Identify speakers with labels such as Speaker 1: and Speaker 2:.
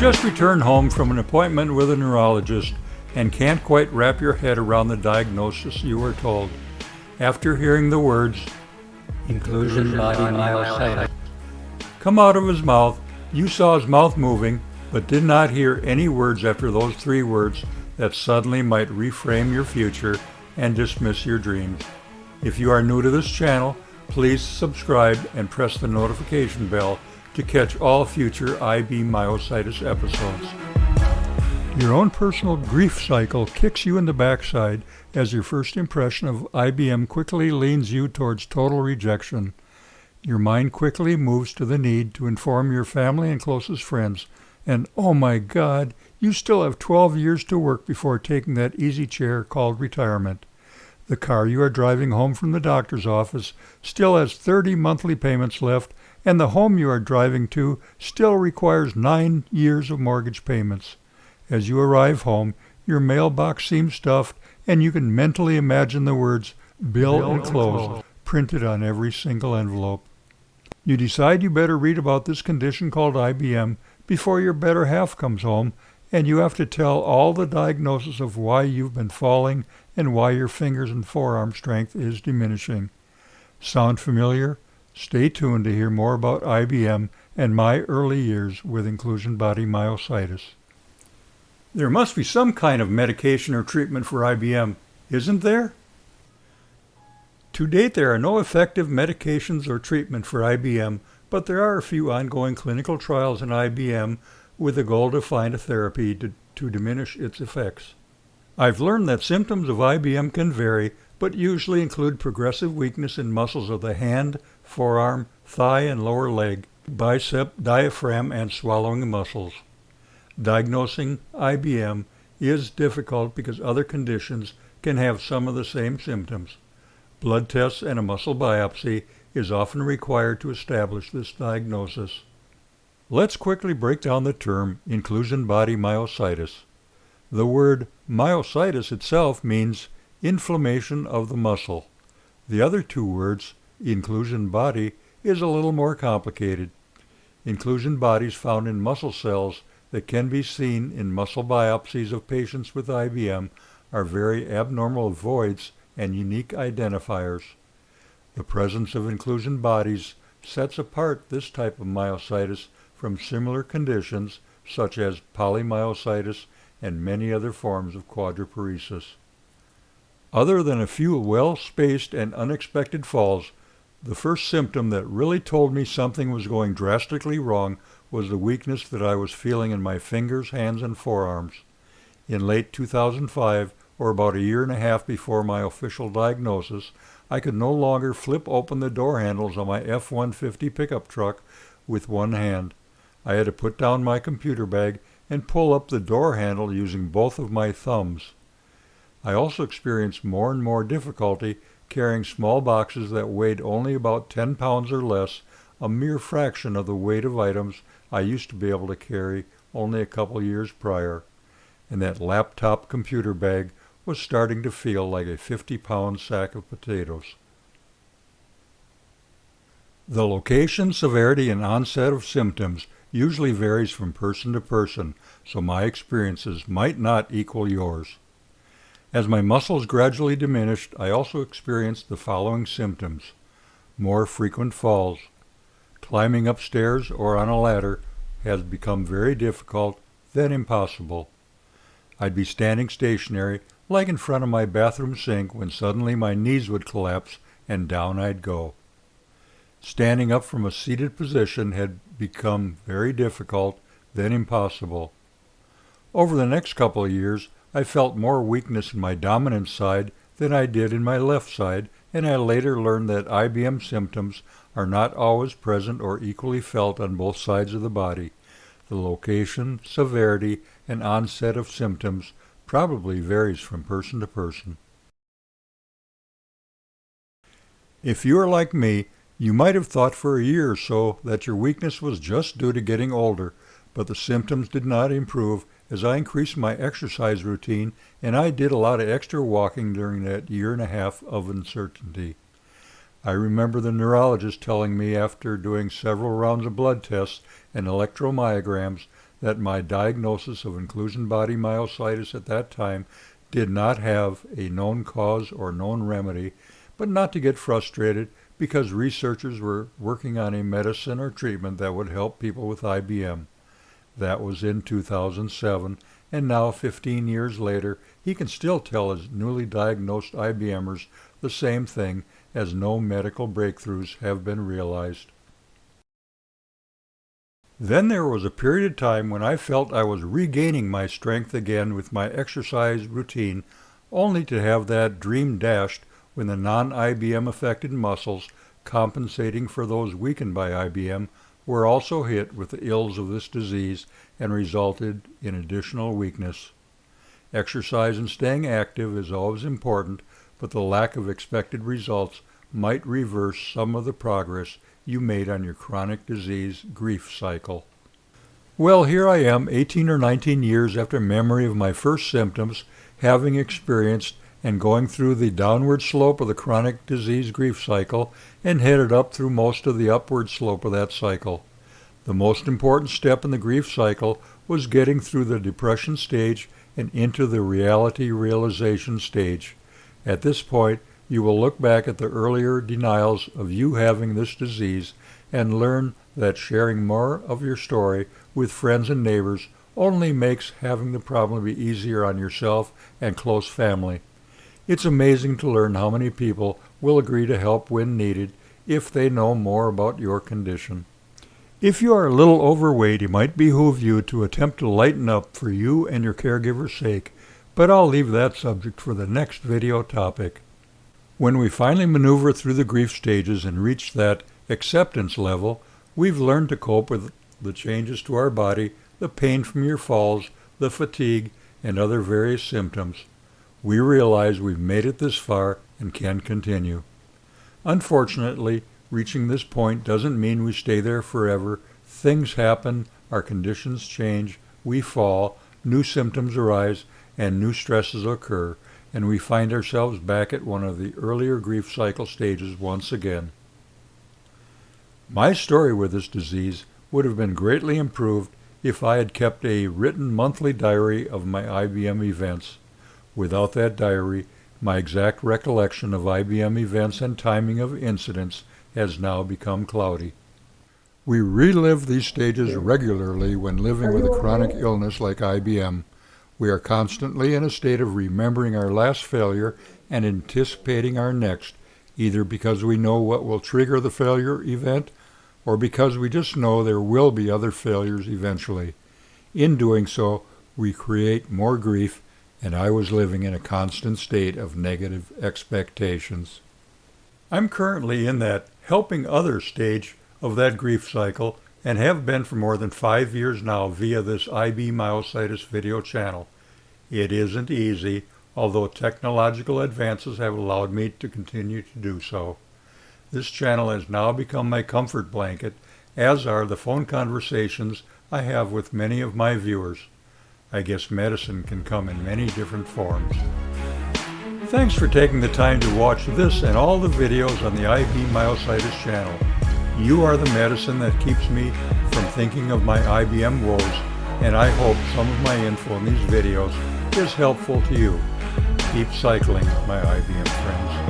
Speaker 1: just returned home from an appointment with a neurologist and can't quite wrap your head around the diagnosis you were told. After hearing the words,
Speaker 2: inclusion body myositis,
Speaker 1: come out of his mouth, you saw his mouth moving, but did not hear any words after those 3 words that suddenly might reframe your future and dismiss your dreams. If you are new to this channel, please subscribe and press the notification bell to catch all future IB Myositis episodes. Your own personal grief cycle kicks you in the backside as your first impression of IBM quickly leans you towards total rejection. Your mind quickly moves to the need to inform your family and closest friends. And oh my God, you still have 12 years to work before taking that easy chair called retirement. The car you are driving home from the doctor's office still has 30 monthly payments left, and the home you are driving to still requires 9 years of mortgage payments. As you arrive home, your mailbox seems stuffed, and you can mentally imagine the words "bill enclosed" printed on every single envelope. You decide you better read about this condition called IBM before your better half comes home, and you have to tell all the diagnosis of why you've been falling and why your fingers and forearm strength is diminishing. Sound familiar? Stay tuned to hear more about IBM and my early years with inclusion body myositis. There must be some kind of medication or treatment for IBM, isn't there? To date, there are no effective medications or treatment for IBM, but there are a few ongoing clinical trials in IBM with the goal to find a therapy to diminish its effects. I've learned that symptoms of IBM can vary, but usually include progressive weakness in muscles of the hand, forearm, thigh, and lower leg, bicep, diaphragm, and swallowing muscles. Diagnosing IBM is difficult because other conditions can have some of the same symptoms. Blood tests and a muscle biopsy is often required to establish this diagnosis. Let's quickly break down the term inclusion body myositis. The word myositis itself means inflammation of the muscle. The other 2 words, inclusion body, is a little more complicated. Inclusion bodies found in muscle cells that can be seen in muscle biopsies of patients with IBM are very abnormal voids and unique identifiers. The presence of inclusion bodies sets apart this type of myositis from similar conditions such as polymyositis and many other forms of quadriparesis. Other than a few well-spaced and unexpected falls, the first symptom that really told me something was going drastically wrong was the weakness that I was feeling in my fingers, hands, and forearms. In late 2005, or about a year and a half before my official diagnosis, I could no longer flip open the door handles on my F-150 pickup truck with one hand. I had to put down my computer bag and pull up the door handle using both of my thumbs. I also experienced more and more difficulty carrying small boxes that weighed only about 10 pounds or less, a mere fraction of the weight of items I used to be able to carry only a couple years prior. And that laptop computer bag was starting to feel like a 50-pound sack of potatoes. The location, severity, and onset of symptoms usually varies from person to person, so my experiences might not equal yours. As my muscles gradually diminished, I also experienced the following symptoms: more frequent falls. Climbing upstairs or on a ladder has become very difficult, then impossible. I'd be standing stationary, like in front of my bathroom sink, when suddenly my knees would collapse and down I'd go. Standing up from a seated position had become very difficult, then impossible. Over the next couple of years, I felt more weakness in my dominant side than I did in my left side, and I later learned that IBM symptoms are not always present or equally felt on both sides of the body. The location, severity, and onset of symptoms probably varies from person to person. If you are like me, you might have thought for a year or so that your weakness was just due to getting older, but the symptoms did not improve as I increased my exercise routine, and I did a lot of extra walking during that year and a half of uncertainty. I remember the neurologist telling me after doing several rounds of blood tests and electromyograms that my diagnosis of inclusion body myositis at that time did not have a known cause or known remedy, but not to get frustrated because researchers were working on a medicine or treatment that would help people with IBM. That was in 2007, and now 15 years later, he can still tell his newly diagnosed IBMers the same thing, as no medical breakthroughs have been realized. Then there was a period of time when I felt I was regaining my strength again with my exercise routine, only to have that dream dashed when the non-IBM affected muscles, compensating for those weakened by IBM, were also hit with the ills of this disease and resulted in additional weakness. Exercise and staying active is always important, but the lack of expected results might reverse some of the progress you made on your chronic disease grief cycle. Well, here I am 18 or 19 years after memory of my first symptoms, having experienced and going through the downward slope of the chronic disease grief cycle and headed up through most of the upward slope of that cycle. The most important step in the grief cycle was getting through the depression stage and into the reality realization stage. At this point, you will look back at the earlier denials of you having this disease and learn that sharing more of your story with friends and neighbors only makes having the problem be easier on yourself and close family. It's amazing to learn how many people will agree to help when needed if they know more about your condition. If you are a little overweight, it might behoove you to attempt to lighten up for you and your caregiver's sake, but I'll leave that subject for the next video topic. When we finally maneuver through the grief stages and reach that acceptance level, we've learned to cope with the changes to our body, the pain from your falls, the fatigue, and other various symptoms. We realize we've made it this far and can continue. Unfortunately, reaching this point doesn't mean we stay there forever. Things happen, our conditions change, we fall, new symptoms arise, and new stresses occur, and we find ourselves back at one of the earlier grief cycle stages once again. My story with this disease would have been greatly improved if I had kept a written monthly diary of my IBM events. Without that diary, my exact recollection of IBM events and timing of incidents has now become cloudy. We relive these stages regularly when living with a chronic illness like IBM. We are constantly in a state of remembering our last failure and anticipating our next, either because we know what will trigger the failure event or because we just know there will be other failures eventually. In doing so, we create more grief, and I was living in a constant state of negative expectations. I'm currently in that helping others stage of that grief cycle and have been for more than 5 years now via this IB Myositis video channel. It isn't easy, although technological advances have allowed me to continue to do so. This channel has now become my comfort blanket, as are the phone conversations I have with many of my viewers. I guess medicine can come in many different forms. Thanks for taking the time to watch this and all the videos on the IB Myositis channel. You are the medicine that keeps me from thinking of my IBM woes, and I hope some of my info in these videos is helpful to you. Keep cycling, my IBM friends.